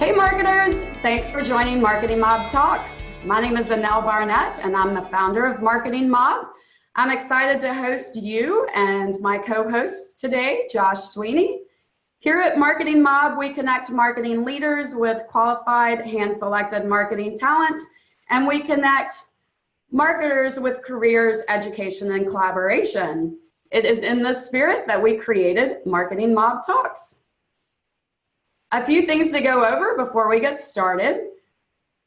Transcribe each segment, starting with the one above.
Hey marketers, thanks for joining Marketing Mob Talks. My name is Annelle Barnett and I'm the founder of Marketing Mob. I'm excited to host you and my co-host today, Josh Sweeney. Here at Marketing Mob, we connect marketing leaders with qualified, hand-selected marketing talent, and we connect marketers with careers, education, and collaboration. It is in this spirit that we created Marketing Mob Talks. A few things to go over before we get started.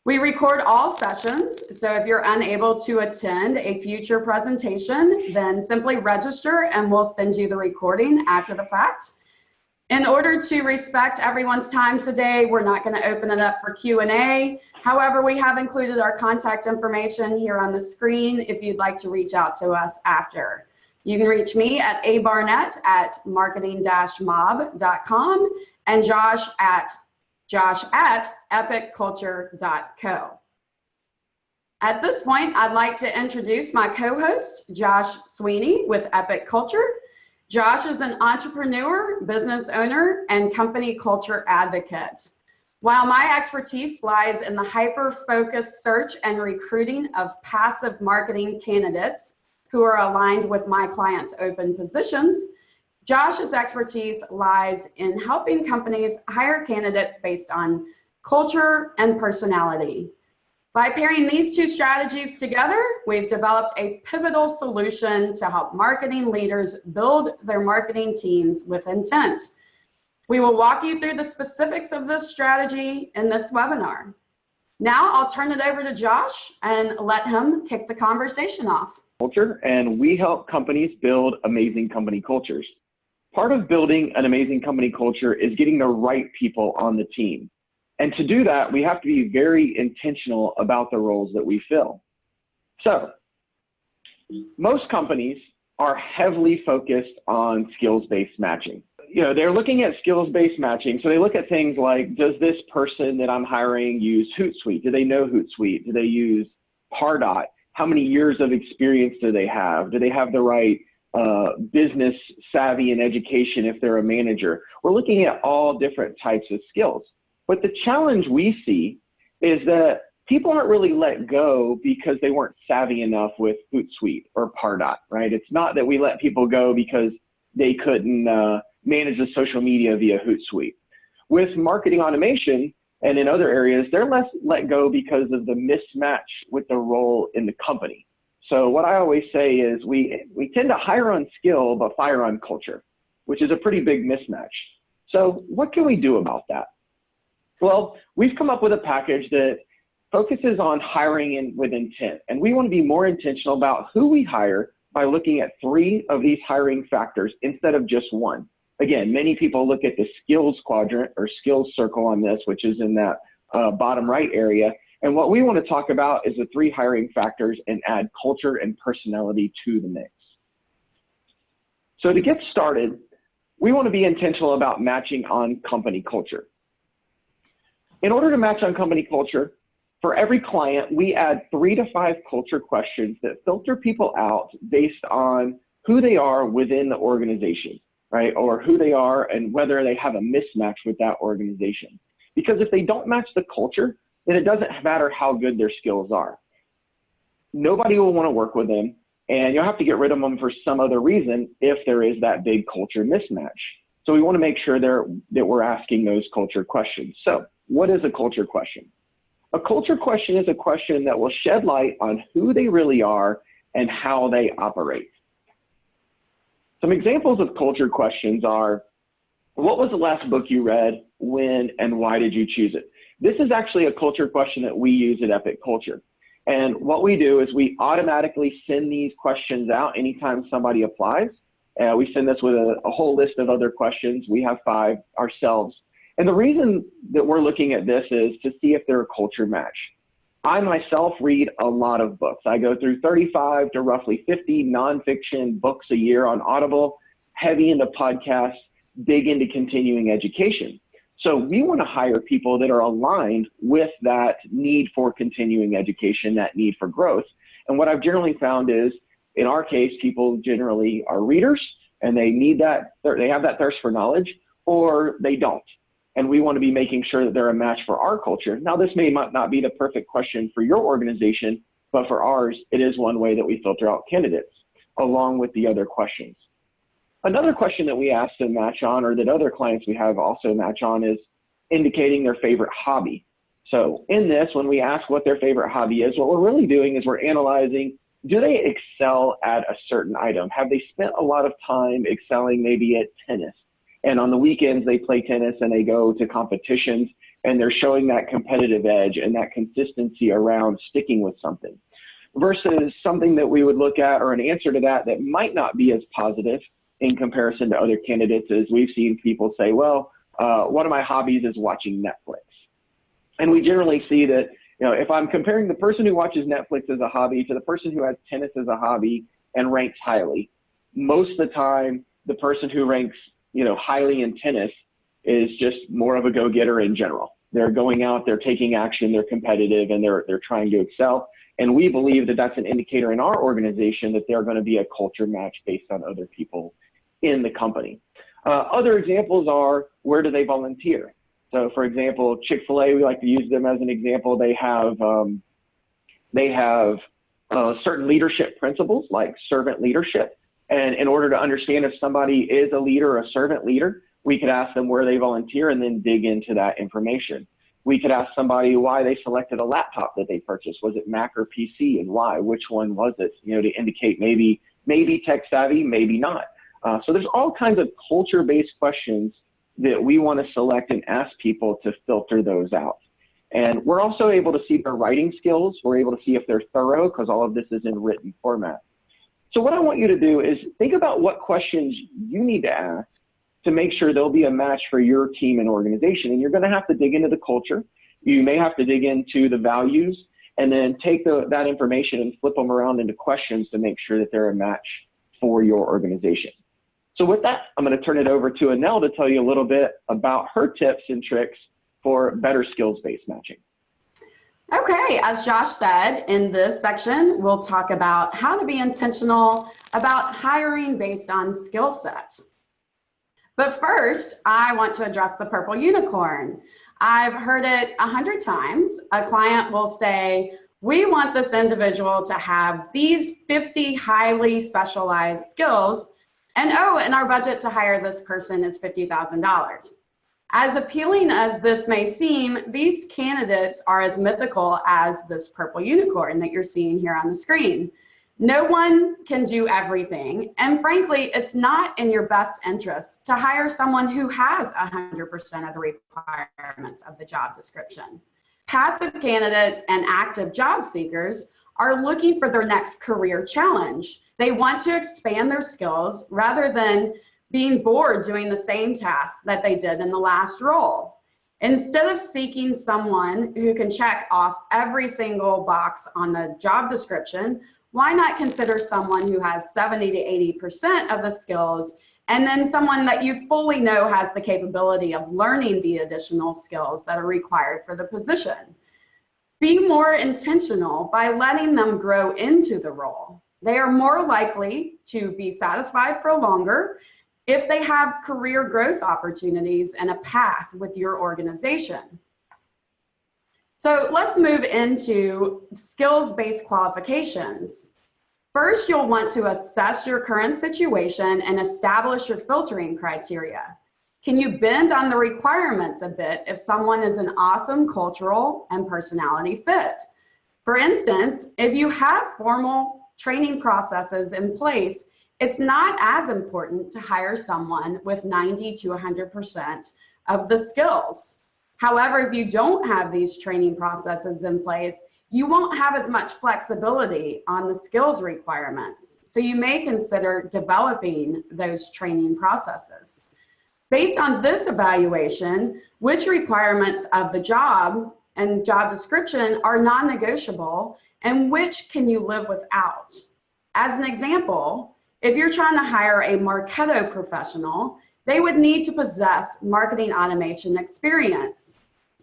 We record all sessions, so if you're unable to attend a future presentation, then simply register and we'll send you the recording after the fact. In order to respect everyone's time today, we're not going to open it up for Q&A. However, we have included our contact information here on the screen if you'd like to reach out to us after. You can reach me at abarnett@marketing-mob.com and Josh at epicculture.co. At this point, I'd like to introduce my co-host, Josh Sweeney with Epic Culture. Josh is an entrepreneur, business owner, and company culture advocate. While my expertise lies in the hyper-focused search and recruiting of passive marketing candidates who are aligned with my clients' open positions, Josh's expertise lies in helping companies hire candidates based on culture and personality. By pairing these two strategies together, we've developed a pivotal solution to help marketing leaders build their marketing teams with intent. We will walk you through the specifics of this strategy in this webinar. Now I'll turn it over to Josh and let him kick the conversation off. Culture, and we help companies build amazing company cultures. Part of building an amazing company culture is getting the right people on the team. And to do that, we have to be very intentional about the roles that we fill. So, most companies are heavily focused on skills-based matching. They're looking at skills-based matching, so they look at things like, does this person that I'm hiring use Hootsuite? Do they know Hootsuite? Do they use Pardot? How many years of experience do they have? Do they have the right business savvy and education if they're a manager? We're looking at all different types of skills. But the challenge we see is that people aren't really let go because they weren't savvy enough with Hootsuite or Pardot, right? It's not that we let people go because they couldn't manage the social media via Hootsuite. With marketing automation and in other areas, they're less let go because of the mismatch with the role in the company. So what I always say is we tend to hire on skill, but fire on culture, which is a pretty big mismatch. So what can we do about that? Well, we've come up with a package that focuses on hiring with intent. And we want to be more intentional about who we hire by looking at 3 of these hiring factors instead of just one. Again, many people look at the skills quadrant or skills circle on this, which is in that bottom right area. And what we want to talk about is the 3 hiring factors and add culture and personality to the mix. So to get started, we want to be intentional about matching on company culture. In order to match on company culture, for every client, we add 3 to 5 culture questions that filter people out based on who they are within the organization, right? Or who they are and whether they have a mismatch with that organization. Because if they don't match the culture, then it doesn't matter how good their skills are. Nobody will want to work with them, and you'll have to get rid of them for some other reason if there is that big culture mismatch. So we want to make sure that we're asking those culture questions. So what is a culture question? A culture question is a question that will shed light on who they really are and how they operate. Some examples of culture questions are, what was the last book you read, when, and why did you choose it? This is actually a culture question that we use at Epic Culture. And what we do is we automatically send these questions out anytime somebody applies. We send this with a whole list of other questions. We have 5 ourselves. And the reason that we're looking at this is to see if they're a culture match. I myself read a lot of books. I go through 35 to roughly 50 nonfiction books a year on Audible, heavy into podcasts, big into continuing education. So we want to hire people that are aligned with that need for continuing education, that need for growth. And what I've generally found is, in our case, people generally are readers and they need that, they have that thirst for knowledge, or they don't. and we want to be making sure that they're a match for our culture. Now, this may not be the perfect question for your organization, but for ours, it is one way that we filter out candidates, along with the other questions. Another question that we ask to match on, or that other clients we have also match on, is indicating their favorite hobby. So in this, when we ask what their favorite hobby is, what we're really doing is we're analyzing, do they excel at a certain item? Have they spent a lot of time excelling maybe at tennis? And on the weekends, they play tennis and they go to competitions and they're showing that competitive edge and that consistency around sticking with something. Versus something that we would look at, or an answer to that might not be as positive in comparison to other candidates, is we've seen people say, well, one of my hobbies is watching Netflix. And we generally see that, if I'm comparing the person who watches Netflix as a hobby to the person who has tennis as a hobby and ranks highly, most of the time, the person who ranks, highly in tennis is just more of a go-getter in general. They're going out, they're taking action, they're competitive, and they're trying to excel. And we believe that that's an indicator in our organization that they're going to be a culture match based on other people in the company. Other examples are, where do they volunteer? So for example, Chick-fil-A, we like to use them as an example. They have certain leadership principles like servant leadership. And in order to understand if somebody is a leader or a servant leader, we could ask them where they volunteer and then dig into that information. We could ask somebody why they selected a laptop that they purchased. Was it Mac or PC, and why? Which one was it? To indicate maybe tech savvy, maybe not. So there's all kinds of culture-based questions that we want to select and ask people to filter those out. And we're also able to see their writing skills. We're able to see if they're thorough, because all of this is in written format. So what I want you to do is think about what questions you need to ask to make sure they'll be a match for your team and organization. And you're going to have to dig into the culture. You may have to dig into the values, and then take that information and flip them around into questions to make sure that they're a match for your organization. So with that, I'm going to turn it over to Anel to tell you a little bit about her tips and tricks for better skills-based matching. Okay, as Josh said, in this section, we'll talk about how to be intentional about hiring based on skill set. But first, I want to address the purple unicorn. I've heard it 100 times. A client will say, we want this individual to have these 50 highly specialized skills, and our budget to hire this person is $50,000. As appealing as this may seem, these candidates are as mythical as this purple unicorn that you're seeing here on the screen. No one can do everything, and frankly, it's not in your best interest to hire someone who has 100% of the requirements of the job description. Passive candidates and active job seekers are looking for their next career challenge. They want to expand their skills rather than being bored doing the same tasks that they did in the last role. Instead of seeking someone who can check off every single box on the job description, why not consider someone who has 70 to 80% of the skills, and then someone that you fully know has the capability of learning the additional skills that are required for the position? Be more intentional by letting them grow into the role. They are more likely to be satisfied for longer if they have career growth opportunities and a path with your organization. So let's move into skills-based qualifications. First, you'll want to assess your current situation and establish your filtering criteria. Can you bend on the requirements a bit if someone is an awesome cultural and personality fit? For instance, if you have formal training processes in place, it's not as important to hire someone with 90 to 100% of the skills. However, if you don't have these training processes in place, you won't have as much flexibility on the skills requirements. So you may consider developing those training processes. Based on this evaluation, which requirements of the job and job description are non-negotiable and which can you live without? As an example, if you're trying to hire a Marketo professional, they would need to possess marketing automation experience.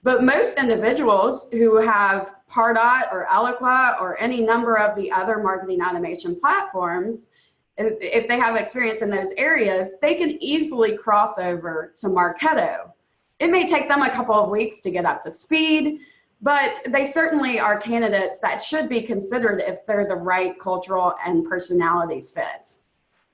But most individuals who have Pardot or Eloqua or any number of the other marketing automation platforms, if they have experience in those areas, they can easily cross over to Marketo. It may take them a couple of weeks to get up to speed, but they certainly are candidates that should be considered if they're the right cultural and personality fit.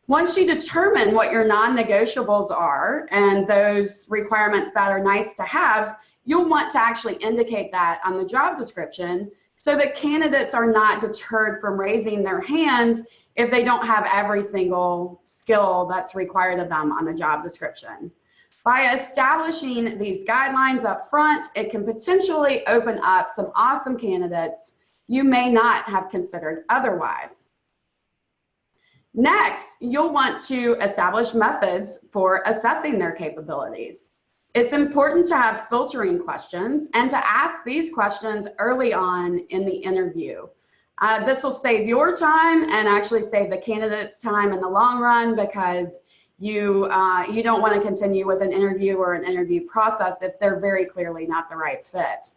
Once you determine what your non-negotiables are and those requirements that are nice to have, you'll want to actually indicate that on the job description so that candidates are not deterred from raising their hand if they don't have every single skill that's required of them on the job description. By establishing these guidelines up front, it can potentially open up some awesome candidates you may not have considered otherwise. Next, you'll want to establish methods for assessing their capabilities. It's important to have filtering questions and to ask these questions early on in the interview. This will save your time and actually save the candidate's time in the long run, because you don't want to continue with an interview or an interview process if they're very clearly not the right fit.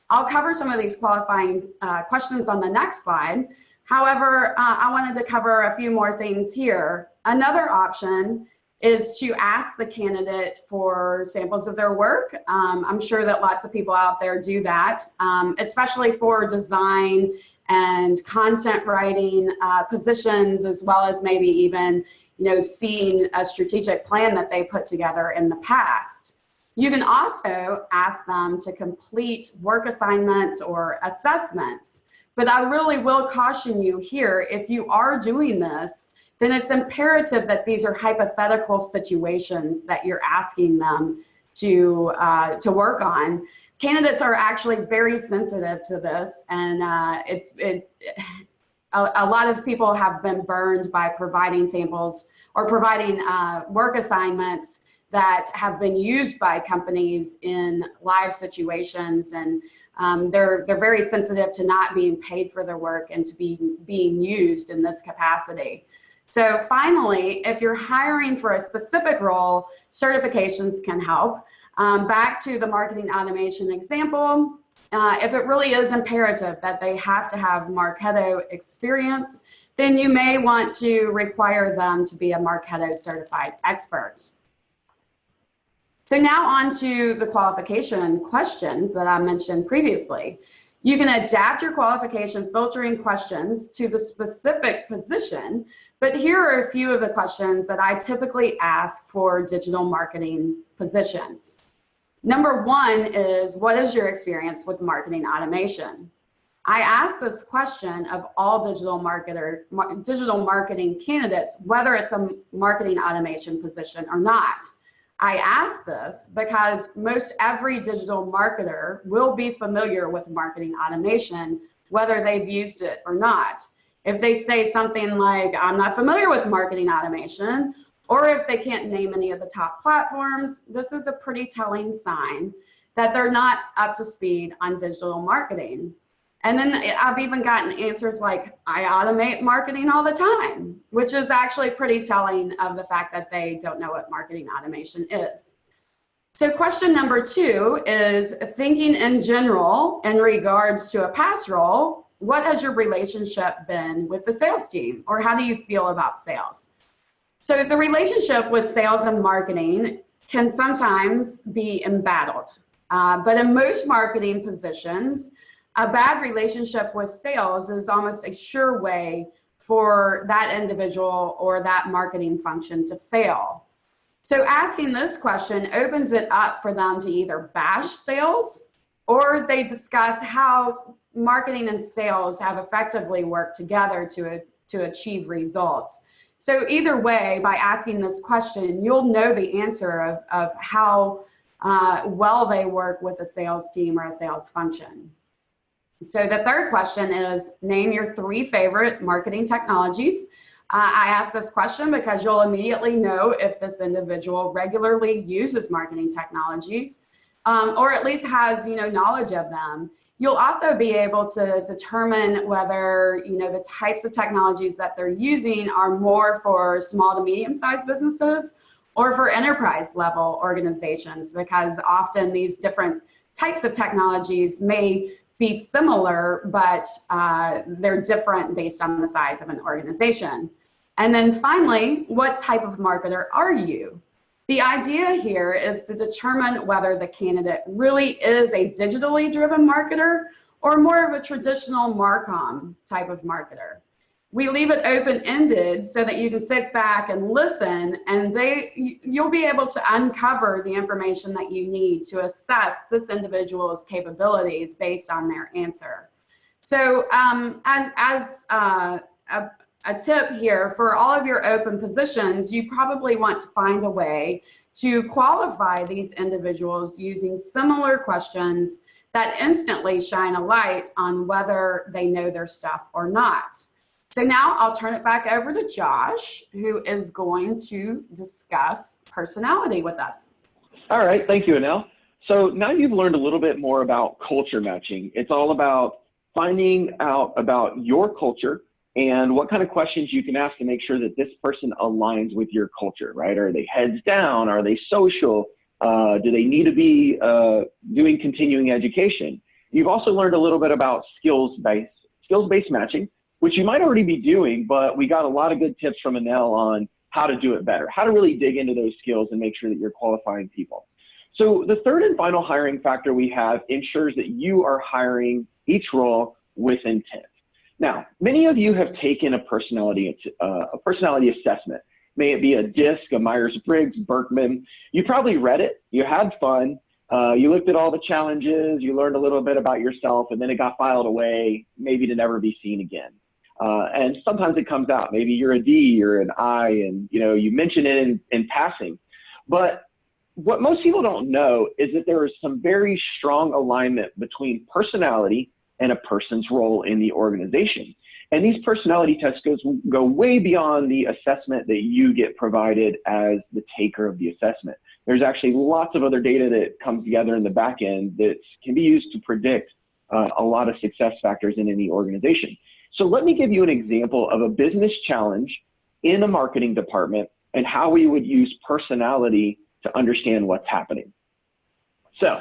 I'll cover some of these qualifying questions on the next slide. However, I wanted to cover a few more things here. Another option is to ask the candidate for samples of their work. I'm sure that lots of people out there do that, especially for design and content writing positions, as well as maybe even, seeing a strategic plan that they put together in the past. You can also ask them to complete work assignments or assessments. But I really will caution you here, if you are doing this, then it's imperative that these are hypothetical situations that you're asking them to work on. Candidates are actually very sensitive to this, and a lot of people have been burned by providing samples or providing work assignments that have been used by companies in live situations, and they're very sensitive to not being paid for their work and to being used in this capacity. So finally, if you're hiring for a specific role, certifications can help. Back to the marketing automation example, if it really is imperative that they have to have Marketo experience, then you may want to require them to be a Marketo certified expert. So now on to the qualification questions that I mentioned previously. You can adapt your qualification filtering questions to the specific position, but here are a few of the questions that I typically ask for digital marketing positions. Number one is, what is your experience with marketing automation? I ask this question of all digital marketing candidates, whether it's a marketing automation position or not. I ask this because most every digital marketer will be familiar with marketing automation, whether they've used it or not. If they say something like, I'm not familiar with marketing automation, or if they can't name any of the top platforms, this is a pretty telling sign that they're not up to speed on digital marketing. And then I've even gotten answers like, I automate marketing all the time, which is actually pretty telling of the fact that they don't know what marketing automation is. So question number two is, thinking in general in regards to a past role, what has your relationship been with the sales team, or how do you feel about sales? So the relationship with sales and marketing can sometimes be embattled, but in most marketing positions, a bad relationship with sales is almost a sure way for that individual or that marketing function to fail. So asking this question opens it up for them to either bash sales, or they discuss how marketing and sales have effectively worked together to achieve results. So either way, by asking this question, you'll know the answer of how well they work with a sales team or a sales function. So the third question is, name your 3 favorite marketing technologies. I ask this question because you'll immediately know if this individual regularly uses marketing technologies, or at least has knowledge of them. You'll also be able to determine whether the types of technologies that they're using are more for small to medium-sized businesses or for enterprise level organizations, because often these different types of technologies may be similar, but they're different based on the size of an organization. And then finally, what type of marketer are you? The idea here is to determine whether the candidate really is a digitally driven marketer or more of a traditional Marcom type of marketer. We leave it open-ended so that you can sit back and listen, and you'll be able to uncover the information that you need to assess this individual's capabilities based on their answer. So as a tip here, for all of your open positions, you probably want to find a way to qualify these individuals using similar questions that instantly shine a light on whether they know their stuff or not. So now I'll turn it back over to Josh, who is going to discuss personality with us. All right, thank you, Anel. So now you've learned a little bit more about culture matching. It's all about finding out about your culture and what kind of questions you can ask to make sure that this person aligns with your culture, right? Are they heads down? Are they social? Do they need to be doing continuing education? You've also learned a little bit about skills-based matching, which you might already be doing, but we got a lot of good tips from Anel on how to do it better, how to really dig into those skills and make sure that you're qualifying people. So the third and final hiring factor we have ensures that you are hiring each role with intent. Now, many of you have taken a personality assessment. May it be a DISC, a Myers-Briggs, Berkman. You probably read it, you had fun, you looked at all the challenges, you learned a little bit about yourself, and then it got filed away, maybe to never be seen again. And sometimes it comes out, maybe you're a D or an I, and you mention it in passing. But what most people don't know is that there is some very strong alignment between personality and a person's role in the organization. And these personality tests go way beyond the assessment that you get provided as the taker of the assessment. There's actually lots of other data that comes together in the back end that can be used to predict a lot of success factors in any organization. So let me give you an example of a business challenge in the marketing department and how we would use personality to understand what's happening. So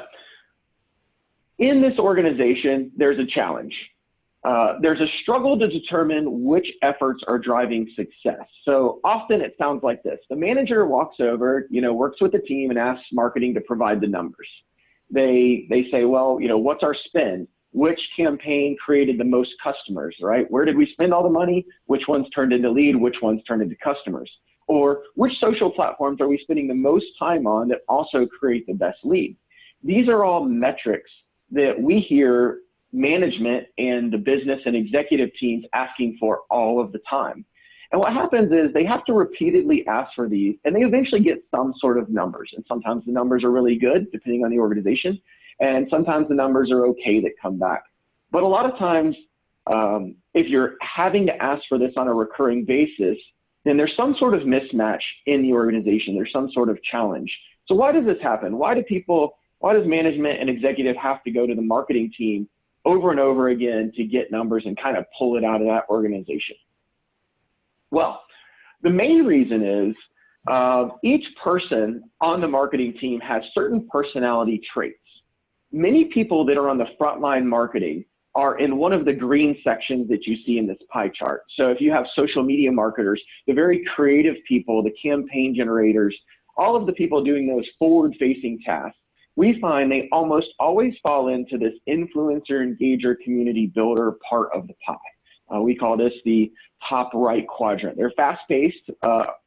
in this organization, there's a challenge. There's a struggle to determine which efforts are driving success. So often it sounds like this. The manager walks over, works with the team and asks marketing to provide the numbers. They say, well, what's our spend? Which campaign created the most customers, right? Where did we spend all the money? Which ones turned into lead? Which ones turned into customers? Or which social platforms are we spending the most time on that also create the best lead? These are all metrics that we hear management and the business and executive teams asking for all of the time. And what happens is they have to repeatedly ask for these, and they eventually get some sort of numbers. And sometimes the numbers are really good, depending on the organization, and sometimes the numbers are okay that come back. But a lot of times, if you're having to ask for this on a recurring basis, then there's some sort of mismatch in the organization. There's some sort of challenge. So why does this happen? Why does management and executive have to go to the marketing team over and over again to get numbers and kind of pull it out of that organization? Well, the main reason is each person on the marketing team has certain personality traits. Many people that are on the frontline marketing are in one of the green sections that you see in this pie chart. So if you have social media marketers, the very creative people, the campaign generators, all of the people doing those forward-facing tasks, we find they almost always fall into this influencer, engager, community builder part of the pie. We call this the top right quadrant. They're fast-paced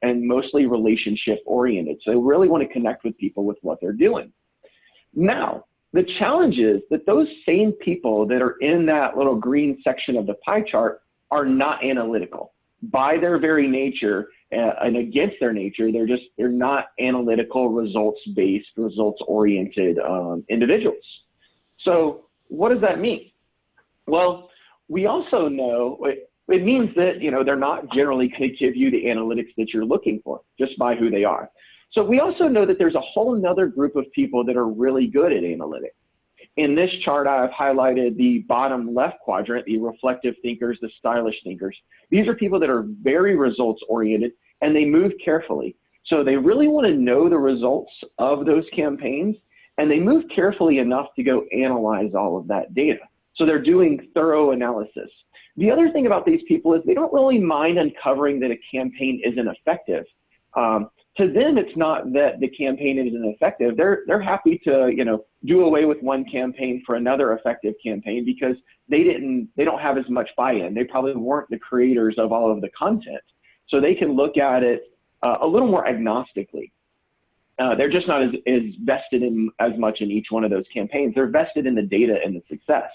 and mostly relationship-oriented. So they really want to connect with people with what they're doing. Now, the challenge is that those same people that are in that little green section of the pie chart are not analytical. By their very nature and against their nature, they're not analytical, results-based, results-oriented individuals. So what does that mean? Well, we also know it means that they're not generally going to give you the analytics that you're looking for just by who they are. So we also know that there's a whole nother group of people that are really good at analytics. In this chart, I've highlighted the bottom left quadrant, the reflective thinkers, the stylish thinkers. These are people that are very results oriented and they move carefully. So they really want to know the results of those campaigns and they move carefully enough to go analyze all of that data. So they're doing thorough analysis. The other thing about these people is they don't really mind uncovering that a campaign isn't effective. to them, it's not that the campaign isn't effective. They're happy to, do away with one campaign for another effective campaign because they don't have as much buy-in. They probably weren't the creators of all of the content. So they can look at it a little more agnostically. They're just not as vested in as much in each one of those campaigns. They're vested in the data and the success.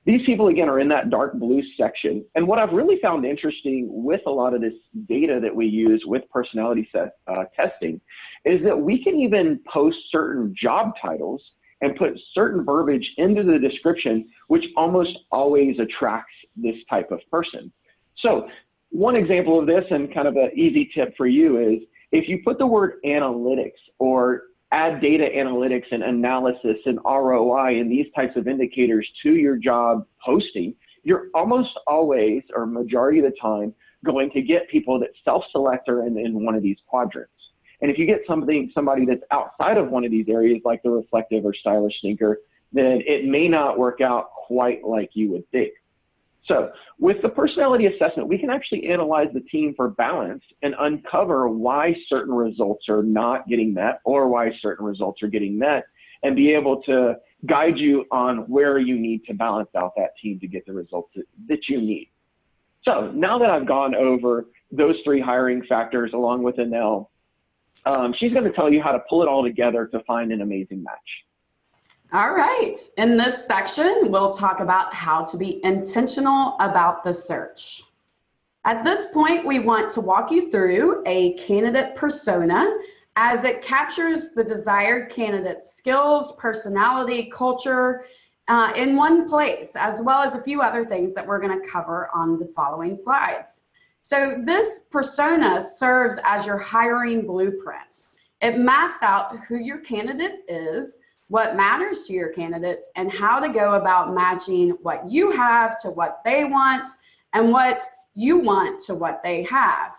These people, again, are in that dark blue section. And what I've really found interesting with a lot of this data that we use with personality testing is that we can even post certain job titles and put certain verbiage into the description, which almost always attracts this type of person. So one example of this, and kind of an easy tip for you, is if you put the word analytics or add data analytics and analysis and ROI and these types of indicators to your job posting, you're almost always, or majority of the time, going to get people that self-select are in one of these quadrants. And if you get somebody that's outside of one of these areas, like the reflective or stylish thinker, then it may not work out quite like you would think. So with the personality assessment, we can actually analyze the team for balance and uncover why certain results are not getting met or why certain results are getting met, and be able to guide you on where you need to balance out that team to get the results that you need. So now that I've gone over those 3 hiring factors along with Anel, she's going to tell you how to pull it all together to find an amazing match. All right, in this section, we'll talk about how to be intentional about the search. At this point, we want to walk you through a candidate persona as it captures the desired candidate's skills, personality, culture in one place, as well as a few other things that we're going to cover on the following slides. So this persona serves as your hiring blueprint. It maps out who your candidate is, what matters to your candidates, and how to go about matching what you have to what they want and what you want to what they have.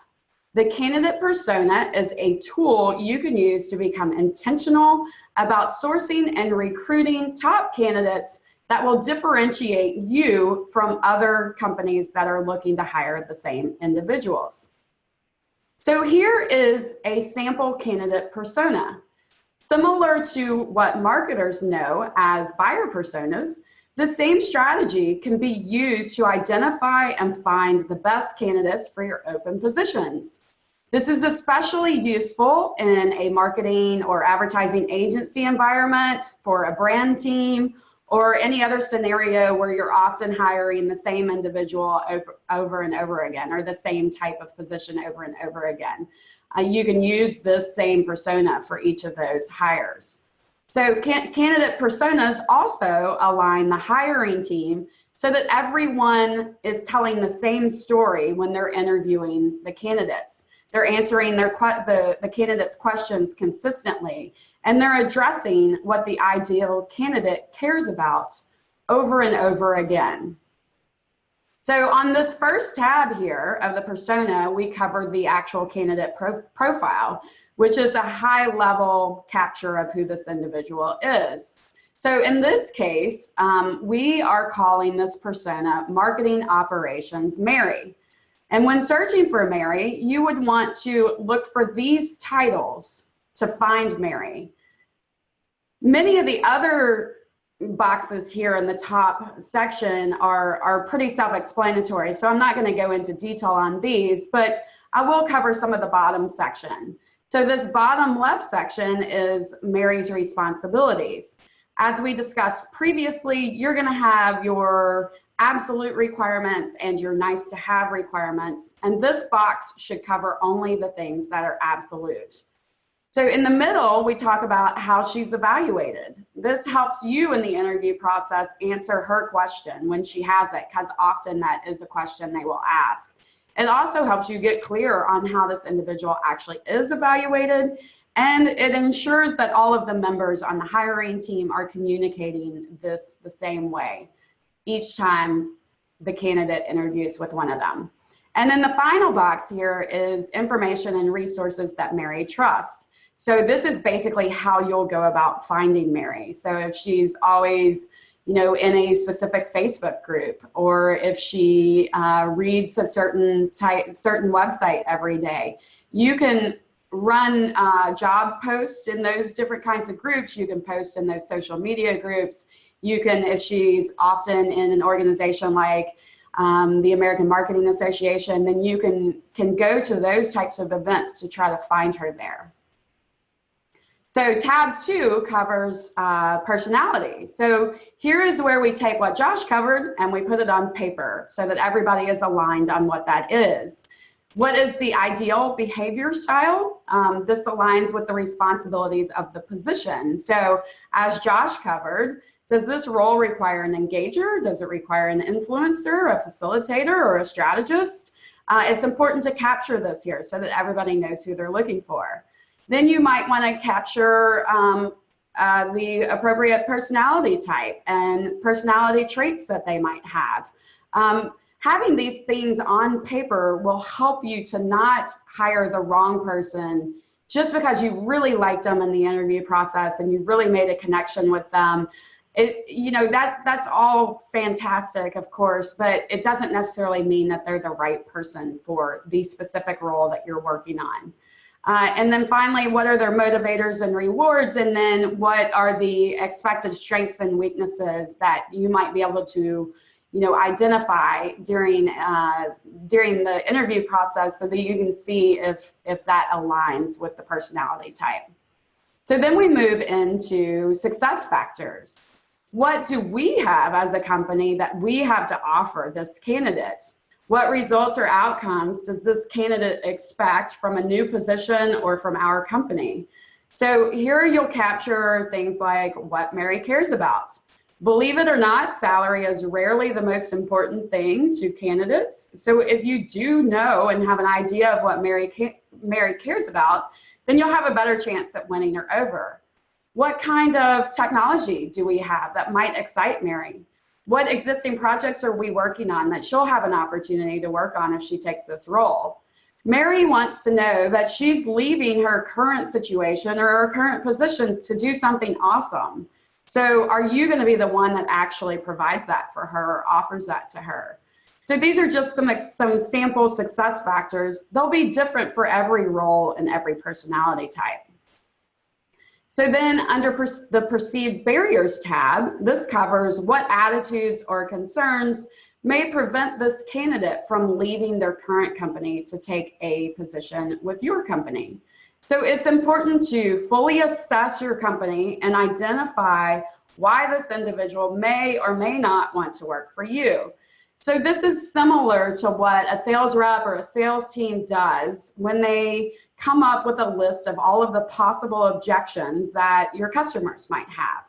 The candidate persona is a tool you can use to become intentional about sourcing and recruiting top candidates that will differentiate you from other companies that are looking to hire the same individuals. So here is a sample candidate persona. Similar to what marketers know as buyer personas, the same strategy can be used to identify and find the best candidates for your open positions. This is especially useful in a marketing or advertising agency environment, for a brand team, or any other scenario where you're often hiring the same individual over and over again, or the same type of position over and over again. You can use this same persona for each of those hires. So candidate personas also align the hiring team so that everyone is telling the same story when they're interviewing the candidates. They're answering the candidates' questions consistently, and they're addressing what the ideal candidate cares about over and over again. So on this first tab here of the persona, we covered the actual candidate profile, which is a high-level capture of who this individual is. So in this case, we are calling this persona Marketing Operations Mary. And when searching for Mary, you would want to look for these titles to find Mary. Many of the other boxes here in the top section are pretty self-explanatory, so I'm not going to go into detail on these, but I will cover some of the bottom section. So this bottom left section is Mary's responsibilities. As we discussed previously, you're going to have your absolute requirements and your nice to have requirements, and this box should cover only the things that are absolute. So in the middle, we talk about how she's evaluated. This helps you in the interview process answer her question when she has it, because often that is a question they will ask. It also helps you get clear on how this individual actually is evaluated, and it ensures that all of the members on the hiring team are communicating this the same way each time the candidate interviews with one of them. And then the final box here is information and resources that Mary trusts. So this is basically how you'll go about finding Mary. So if she's always, in a specific Facebook group, or if she reads a certain website every day, you can run job posts in those different kinds of groups. You can post in those social media groups. You can, if she's often in an organization like the American Marketing Association, then you can go to those types of events to try to find her there. So tab 2 covers personality. So here is where we take what Josh covered and we put it on paper so that everybody is aligned on what that is. What is the ideal behavior style? This aligns with the responsibilities of the position. So as Josh covered, does this role require an engager? Does it require an influencer, a facilitator, or a strategist? It's important to capture this here so that everybody knows who they're looking for. Then you might want to capture the appropriate personality type and personality traits that they might have. Having these things on paper will help you to not hire the wrong person just because you really liked them in the interview process and you really made a connection with them. That's all fantastic, of course, but it doesn't necessarily mean that they're the right person for the specific role that you're working on. And then finally, what are their motivators and rewards? And then what are the expected strengths and weaknesses that you might be able to identify during the interview process so that you can see if that aligns with the personality type. So then we move into success factors. What do we have as a company that we have to offer this candidate? What results or outcomes does this candidate expect from a new position or from our company? So here you'll capture things like what Mary cares about. Believe it or not, salary is rarely the most important thing to candidates. So if you do know and have an idea of what Mary cares about, then you'll have a better chance at winning her over. What kind of technology do we have that might excite Mary? What existing projects are we working on that she'll have an opportunity to work on if she takes this role? Mary wants to know that she's leaving her current situation or her current position to do something awesome. So are you going to be the one that actually provides that for her or offers that to her? So these are just some sample success factors. They'll be different for every role and every personality type. So then under the perceived barriers tab, this covers what attitudes or concerns may prevent this candidate from leaving their current company to take a position with your company. So it's important to fully assess your company and identify why this individual may or may not want to work for you. So this is similar to what a sales rep or a sales team does when they come up with a list of all of the possible objections that your customers might have.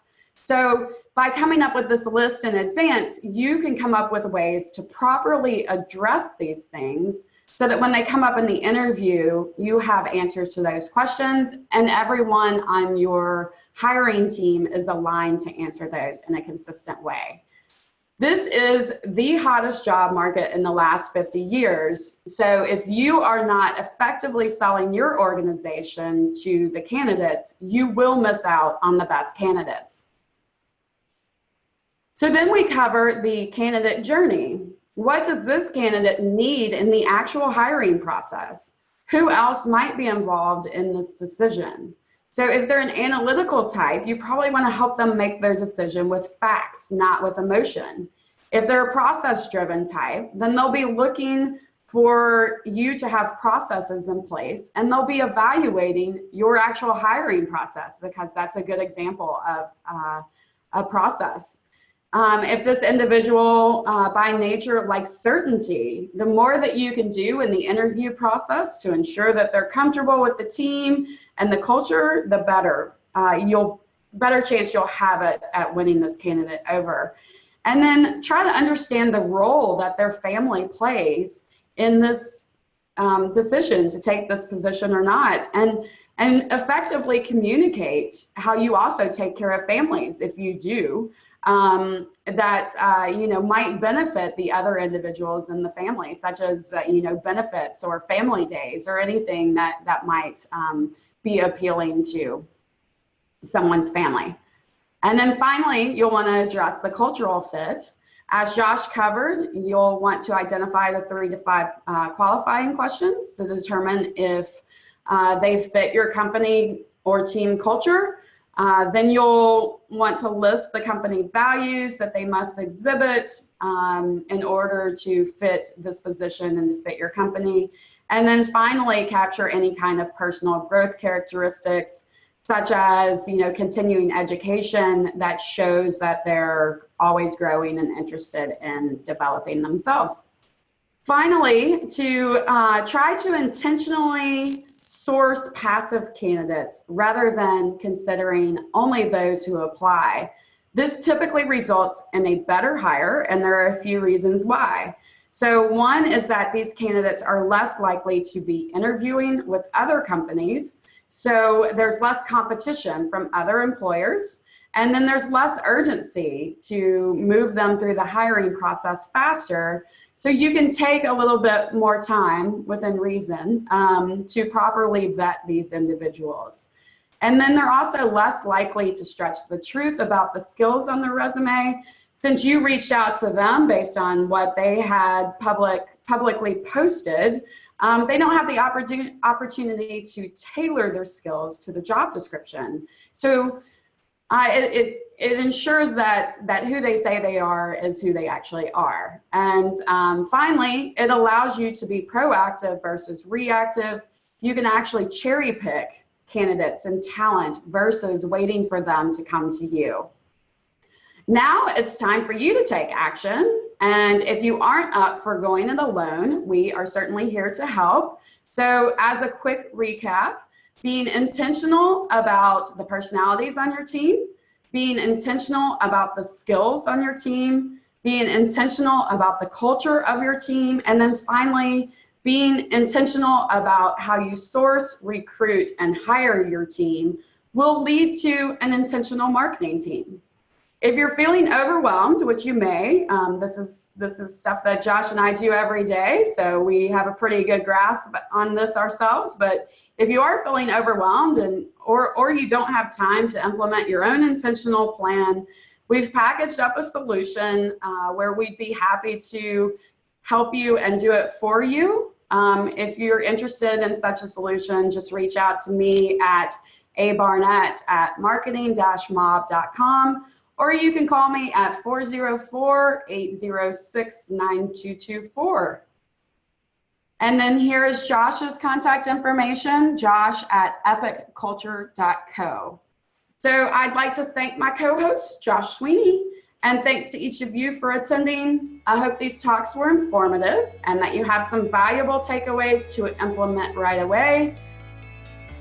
So by coming up with this list in advance, you can come up with ways to properly address these things so that when they come up in the interview, you have answers to those questions and everyone on your hiring team is aligned to answer those in a consistent way. This is the hottest job market in the last 50 years. So if you are not effectively selling your organization to the candidates, you will miss out on the best candidates. So then we cover the candidate journey. What does this candidate need in the actual hiring process? Who else might be involved in this decision? So if they're an analytical type, you probably want to help them make their decision with facts, not with emotion. If they're a process-driven type, then they'll be looking for you to have processes in place, and they'll be evaluating your actual hiring process because that's a good example of a process. If this individual by nature likes certainty, the more that you can do in the interview process to ensure that they're comfortable with the team and the culture, the better. Better chance you'll have it at winning this candidate over. And then try to understand the role that their family plays in this decision to take this position or not, and effectively communicate how you also take care of families if you do. That might benefit the other individuals in the family, such as benefits or family days or anything that might be appealing to someone's family. And then finally, you'll want to address the cultural fit. As Josh covered, you'll want to identify the 3 to 5 qualifying questions to determine if they fit your company or team culture. Then you'll want to list the company values that they must exhibit in order to fit this position and to fit your company. And then finally, capture any kind of personal growth characteristics, such as, continuing education that shows that they're always growing and interested in developing themselves. Finally, to try to intentionally source passive candidates rather than considering only those who apply. This typically results in a better hire, and there are a few reasons why. So one is that these candidates are less likely to be interviewing with other companies, so there's less competition from other employers, and then there's less urgency to move them through the hiring process faster, so you can take a little bit more time within reason to properly vet these individuals. And then they're also less likely to stretch the truth about the skills on their resume, since you reached out to them based on what they had publicly posted. They don't have the opportunity to tailor their skills to the job description. So it ensures that who they say they are is who they actually are. And finally, it allows you to be proactive versus reactive. You can actually cherry pick candidates and talent versus waiting for them to come to you. Now it's time for you to take action. And if you aren't up for going it alone, we are certainly here to help. So as a quick recap, being intentional about the personalities on your team, being intentional about the skills on your team, being intentional about the culture of your team, and then finally, being intentional about how you source, recruit, and hire your team will lead to an intentional marketing team. If you're feeling overwhelmed, which you may, this is stuff that Josh and I do every day, so we have a pretty good grasp on this ourselves. But if you are feeling overwhelmed or you don't have time to implement your own intentional plan, we've packaged up a solution where we'd be happy to help you and do it for you. If you're interested in such a solution, just reach out to me at abarnett@marketing-mob.com. Or you can call me at 404-806-9224. And then here is Josh's contact information, josh@epicculture.co. So I'd like to thank my co-host, Josh Sweeney, and thanks to each of you for attending. I hope these talks were informative and that you have some valuable takeaways to implement right away.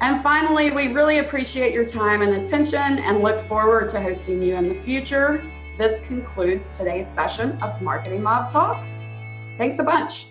And finally, we really appreciate your time and attention and look forward to hosting you in the future. This concludes today's session of Marketing Mob Talks. Thanks a bunch.